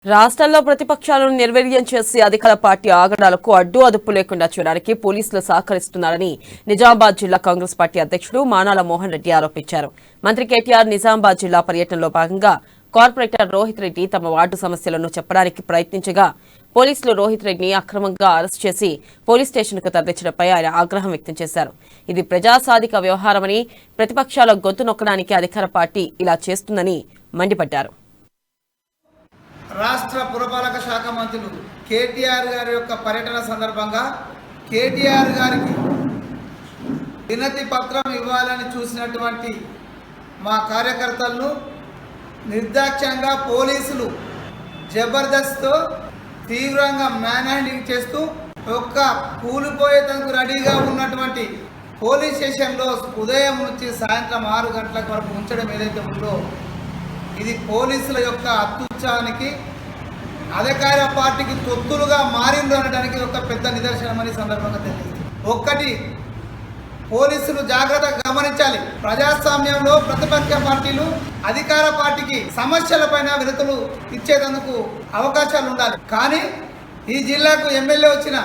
రాష్ట్రంలో ప్రతిపక్షాలను నిర్వీర్యం చేసి అధికార పార్టీ ఆగడాలకు అడ్డు అదుపు లేకుండా చేయడానికి పోలీసులు సహకరిస్తున్నారని నిజామాబాద్ జిల్లా కాంగ్రెస్ పార్టీ అధ్యక్షుడు మానాల మోహన్ రెడ్డి ఆరోపించారు. మంత్రి కేటీఆర్ నిజామాబాద్ జిల్లా పర్యటనలో భాగంగా కార్పొరేటర్ రోహిత్ రెడ్డి తమ వార్డు సమస్యలను చెప్పడానికి ప్రయత్నించగా పోలీసులు రోహిత్ రెడ్డిని అక్రమంగా అరెస్ట్ చేసి పోలీస్ స్టేషన్కు తరలించడంపై ఆయన ఆగ్రహం వ్యక్తం చేశారు. ఇది ప్రజాసాధిక వ్యవహారమని, ప్రతిపక్షాల గొంతు నొక్కడానికి అధికార పార్టీ ఇలా చేస్తుందని మండిపడ్డారు. రాష్ట్ర పురపాలక శాఖ మంత్రులు కేటీఆర్ గారి యొక్క పర్యటన సందర్భంగా కేటీఆర్ గారికి వినతి పత్రం ఇవ్వాలని చూసినటువంటి మా కార్యకర్తలను నిర్దాక్ష్యంగా పోలీసులు జబర్దస్త్తో తీవ్రంగా మ్యాన్ హ్యాండింగ్ చేస్తూ ఒక్క కూలిపోయేందుకు రెడీగా ఉన్నటువంటి పోలీస్ స్టేషన్లో ఉదయం నుంచి సాయంత్రం 6 గంటల వరకు ఉంచడం ఏదైతే ఉందో ఇది పోలీసుల యొక్క అత్యుత్సాహానికి, అధికార పార్టీకి తొత్తులుగా మారింది అనడానికి ఒక పెద్ద నిదర్శనమని సందర్భంగా తెలియదు. ఒక్కటి పోలీసులు జాగ్రత్తగా గమనించాలి. ప్రజాస్వామ్యంలో ప్రతిపక్ష పార్టీలు అధికార పార్టీకి సమస్యలపైన వినతులు ఇచ్చేందుకు అవకాశాలు ఉండాలి. కానీ ఈ జిల్లాకు ఎమ్మెల్యే వచ్చిన